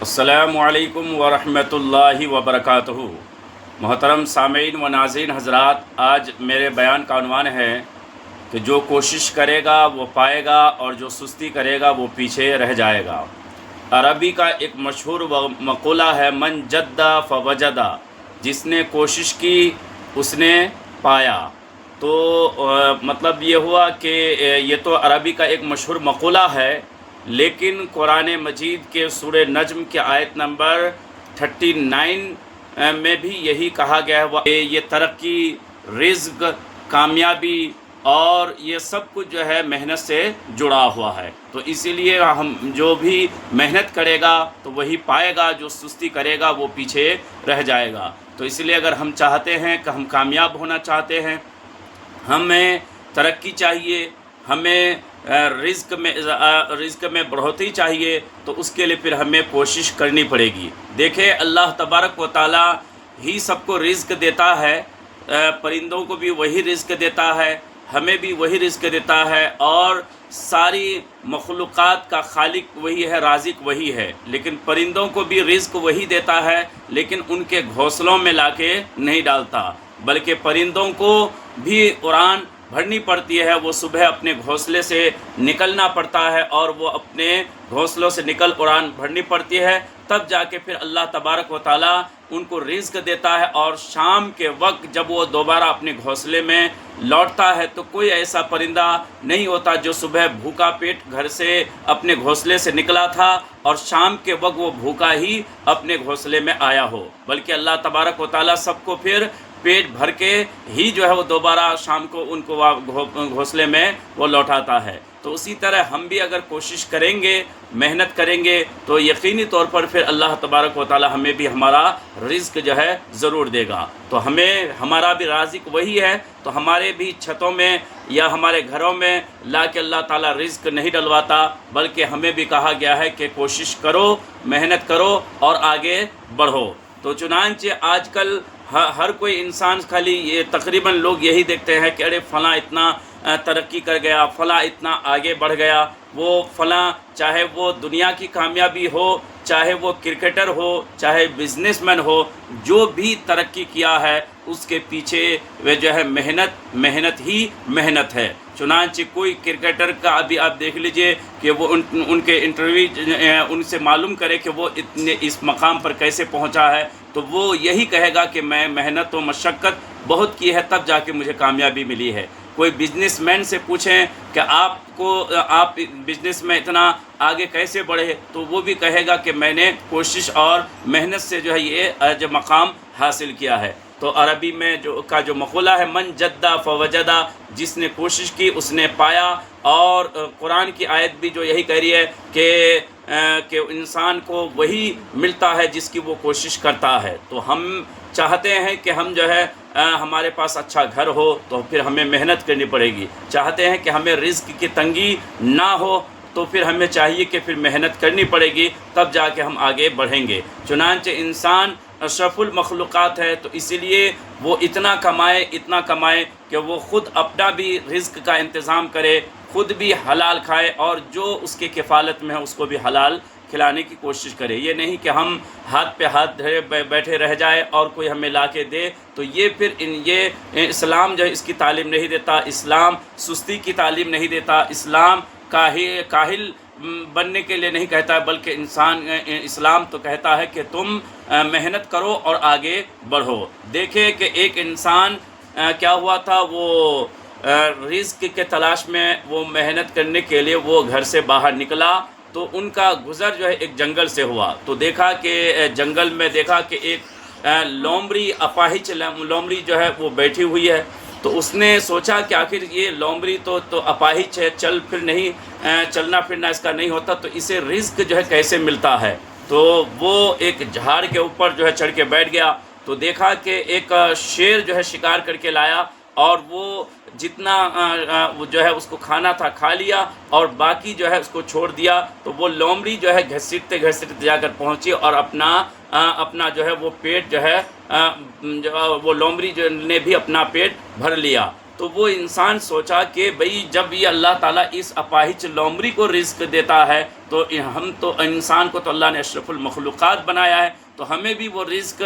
السلام علیکم ورحمۃ اللہ وبرکاتہ۔ محترم سامعین و ناظرین حضرات، آج میرے بیان کا عنوان ہے کہ جو کوشش کرے گا وہ پائے گا اور جو سستی کرے گا وہ پیچھے رہ جائے گا۔ عربی کا ایک مشہور مقولہ ہے، من جدّ فوجد، جس نے کوشش کی اس نے پایا۔ تو مطلب یہ ہوا کہ یہ تو عربی کا ایک مشہور مقولہ ہے، لیکن قرآن مجید کے سورہ نجم کے آیت نمبر 39 میں بھی یہی کہا گیا ہے کہ یہ ترقی، رزق، کامیابی اور یہ سب کچھ جو ہے محنت سے جڑا ہوا ہے۔ تو اسی لیے ہم جو بھی محنت کرے گا تو وہی پائے گا، جو سستی کرے گا وہ پیچھے رہ جائے گا۔ تو اس لیے اگر ہم چاہتے ہیں کہ ہم کامیاب ہونا چاہتے ہیں، ہمیں ترقی چاہیے، ہمیں رزق میں بڑھوتری چاہیے، تو اس کے لیے پھر ہمیں کوشش کرنی پڑے گی۔ دیکھیں، اللہ تبارک و تعالی ہی سب کو رزق دیتا ہے، پرندوں کو بھی وہی رزق دیتا ہے، ہمیں بھی وہی رزق دیتا ہے، اور ساری مخلوقات کا خالق وہی ہے، رازق وہی ہے۔ لیکن پرندوں کو بھی رزق وہی دیتا ہے، لیکن ان کے گھونسلوں میں لا کے نہیں ڈالتا، بلکہ پرندوں کو بھی اڑان بھرنی پڑتی ہے۔ وہ صبح اپنے گھونسلے سے نکلنا پڑتا ہے، اور وہ اپنے گھونسلوں سے نکل اڑان بھرنی پڑتی ہے، تب جا کے پھر اللہ تبارک و تعالیٰ ان کو رزق دیتا ہے۔ اور شام کے وقت جب وہ دوبارہ اپنے گھونسلے میں لوٹتا ہے تو کوئی ایسا پرندہ نہیں ہوتا جو صبح بھوکا پیٹ گھر سے اپنے گھونسلے سے نکلا تھا اور شام کے وقت وہ بھوکا ہی اپنے گھونسلے میں آیا ہو، بلکہ اللہ تبارک و تعالیٰ سب کو پھر پیٹ بھر کے ہی جو ہے وہ دوبارہ شام کو ان کو گھونسلے میں وہ لوٹاتا ہے۔ تو اسی طرح ہم بھی اگر کوشش کریں گے، محنت کریں گے، تو یقینی طور پر پھر اللہ تبارک و تعالی ہمیں بھی ہمارا رزق جو ہے ضرور دے گا۔ تو ہمارا بھی رازق وہی ہے، تو ہمارے بھی چھتوں میں یا ہمارے گھروں میں لا کے اللہ تعالیٰ رزق نہیں ڈلواتا، بلکہ ہمیں بھی کہا گیا ہے کہ کوشش کرو، محنت کرو اور آگے بڑھو۔ تو چنانچہ آج کل ہر کوئی انسان خالی یہ تقریباً لوگ یہی دیکھتے ہیں کہ ارے فلاں اتنا ترقی کر گیا، فلاں اتنا آگے بڑھ گیا، وہ فلاں چاہے وہ دنیا کی کامیابی ہو، چاہے وہ کرکٹر ہو، چاہے بزنس مین ہو، جو بھی ترقی کیا ہے اس کے پیچھے وہ جو ہے محنت ہی محنت ہے۔ چنانچہ کوئی کرکٹر کا ابھی آپ دیکھ لیجئے کہ وہ ان کے انٹرویو ان سے معلوم کرے کہ وہ اتنے اس مقام پر کیسے پہنچا ہے، تو وہ یہی کہے گا کہ میں محنت و مشقت بہت کی ہے، تب جا کے مجھے کامیابی ملی ہے۔ کوئی بزنس مین سے پوچھیں کہ آپ بزنس میں اتنا آگے کیسے بڑھے، تو وہ بھی کہے گا کہ میں نے کوشش اور محنت سے جو ہے یہ جو مقام حاصل کیا ہے۔ تو عربی میں جو مقولہ ہے، من جدّ فوجد، جس نے کوشش کی اس نے پایا، اور قرآن کی آیت بھی جو یہی کہہ رہی ہے کہ انسان کو وہی ملتا ہے جس کی وہ کوشش کرتا ہے۔ تو ہم چاہتے ہیں کہ ہم جو ہے ہمارے پاس اچھا گھر ہو، تو پھر ہمیں محنت کرنی پڑے گی۔ چاہتے ہیں کہ ہمیں رزق کی تنگی نہ ہو، تو پھر ہمیں چاہیے کہ پھر محنت کرنی پڑے گی، تب جا کے ہم آگے بڑھیں گے۔ چنانچہ انسان اشرف المخلوقات ہے، تو اسی لیے وہ اتنا کمائے کہ وہ خود اپنا بھی رزق کا انتظام کرے، خود بھی حلال کھائے، اور جو اس کے کفالت میں ہے اس کو بھی حلال کھلانے کی کوشش کرے۔ یہ نہیں کہ ہم ہاتھ پہ ہاتھ دھرے بیٹھے رہ جائے اور کوئی ہمیں لا کے دے، تو یہ پھر یہ اسلام جو ہے اس کی تعلیم نہیں دیتا، اسلام سستی کی تعلیم نہیں دیتا، اسلام کاہل بننے کے لیے نہیں کہتا ہے، بلکہ اسلام تو کہتا ہے کہ تم محنت کرو اور آگے بڑھو۔ دیکھیں کہ ایک انسان کیا ہوا تھا، وہ رزق کے تلاش میں وہ محنت کرنے کے لیے وہ گھر سے باہر نکلا، تو ان کا گزر جو ہے ایک جنگل سے ہوا۔ تو دیکھا کہ جنگل میں ایک لومڑی، اپاہج لومڑی جو ہے وہ بیٹھی ہوئی ہے۔ تو اس نے سوچا کہ آخر یہ لومڑی تو اپاہج ہے، چلنا پھرنا اس کا نہیں ہوتا، تو اسے رزق جو ہے کیسے ملتا ہے۔ تو وہ ایک جھاڑ کے اوپر جو ہے چڑھ کے بیٹھ گیا، تو دیکھا کہ ایک شیر جو ہے شکار کر کے لایا، اور وہ جتنا جو ہے اس کو کھانا تھا کھا لیا، اور باقی جو ہے اس کو چھوڑ دیا۔ تو وہ لومڑی جو ہے گھسیٹتے جا کر پہنچی، اور اپنا جو ہے وہ پیٹ جو ہے وہ لومڑی جو نے بھی اپنا پیٹ بھر لیا۔ تو وہ انسان سوچا کہ بھئی جب یہ اللہ تعالیٰ اس اپاہج لومڑی کو رزق دیتا ہے تو ہم تو انسان کو تو اللہ نے اشرف المخلوقات بنایا ہے، تو ہمیں بھی وہ رزق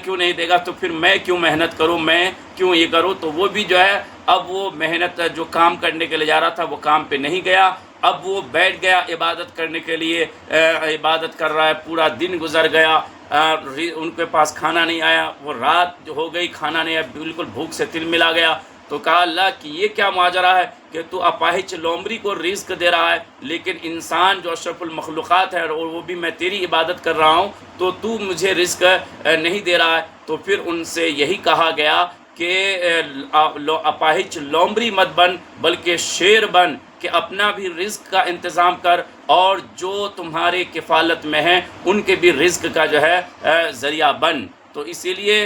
کیوں نہیں دے گا؟ تو پھر میں کیوں محنت کروں، میں کیوں یہ کروں؟ تو وہ بھی جو ہے اب وہ محنت جو کام کرنے کے لیے جا رہا تھا وہ کام پہ نہیں گیا، اب وہ بیٹھ گیا عبادت کرنے کے لیے، عبادت کر رہا ہے، پورا دن گزر گیا، ان کے پاس کھانا نہیں آیا، وہ رات جو ہو گئی کھانا نہیں آیا، بالکل بھوک سے تل ملا گیا۔ تو کہا اللہ کہ یہ کیا ماجرا ہے کہ تو اپاہج لومڑی کو رزق دے رہا ہے، لیکن انسان جو اشرف المخلوقات ہے اور وہ بھی میں تیری عبادت کر رہا ہوں تو مجھے رزق نہیں دے رہا ہے۔ تو پھر ان سے یہی کہا گیا کہ اپاہج لومڑی مت بن بلکہ شیر بن، کہ اپنا بھی رزق کا انتظام کر اور جو تمہارے کفالت میں ہیں ان کے بھی رزق کا جو ہے ذریعہ بن۔ تو اسی لیے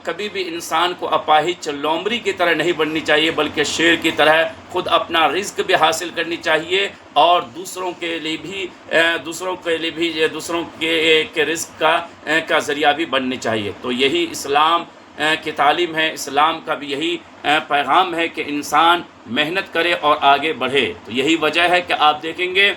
کبھی بھی انسان کو اپاہج لومڑی کی طرح نہیں بننی چاہیے بلکہ شیر کی طرح خود اپنا رزق بھی حاصل کرنی چاہیے اور دوسروں کے رزق کا ذریعہ بھی بننی چاہیے۔ تو یہی اسلام کی تعلیم ہے، اسلام کا بھی یہی پیغام ہے کہ انسان محنت کرے اور آگے بڑھے۔ تو یہی وجہ ہے کہ آپ دیکھیں گے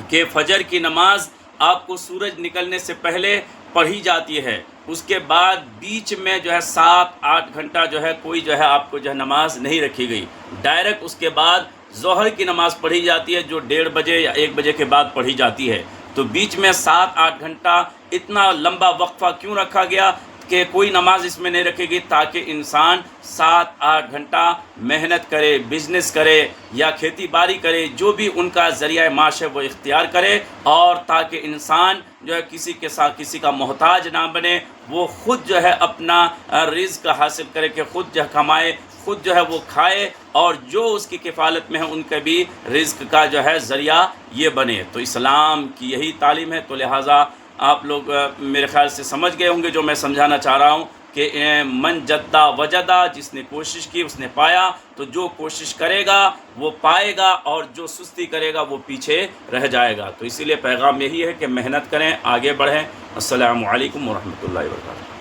کہ فجر کی نماز آپ کو سورج نکلنے سے پہلے پڑھی جاتی ہے، اس کے بعد بیچ میں جو ہے 7-8 گھنٹہ جو ہے کوئی جو ہے آپ کو جو ہے نماز نہیں رکھی گئی، ڈائریکٹ اس کے بعد ظہر کی نماز پڑھی جاتی ہے جو 1:30 بجے یا 1 بجے کے بعد پڑھی جاتی ہے۔ تو بیچ میں 7-8 گھنٹہ اتنا لمبا وقفہ کیوں رکھا گیا کہ کوئی نماز اس میں نہیں رکھے گی؟ تاکہ انسان 7-8 گھنٹہ محنت کرے، بزنس کرے یا کھیتی باڑی کرے، جو بھی ان کا ذریعہ معاش ہے وہ اختیار کرے، اور تاکہ انسان جو ہے کسی کے ساتھ کسی کا محتاج نہ بنے، وہ خود جو ہے اپنا رزق حاصل کرے کہ خود جو کمائے، خود جو ہے وہ کھائے، اور جو اس کی کفالت میں ہے ان کے بھی رزق کا جو ہے ذریعہ یہ بنے۔ تو اسلام کی یہی تعلیم ہے۔ تو لہٰذا آپ لوگ میرے خیال سے سمجھ گئے ہوں گے جو میں سمجھانا چاہ رہا ہوں کہ من جدہ وجدہ، جس نے کوشش کی اس نے پایا۔ تو جو کوشش کرے گا وہ پائے گا، اور جو سستی کرے گا وہ پیچھے رہ جائے گا۔ تو اسی لیے پیغام یہی ہے کہ محنت کریں، آگے بڑھیں۔ السلام علیکم ورحمۃ اللہ وبرکاتہ۔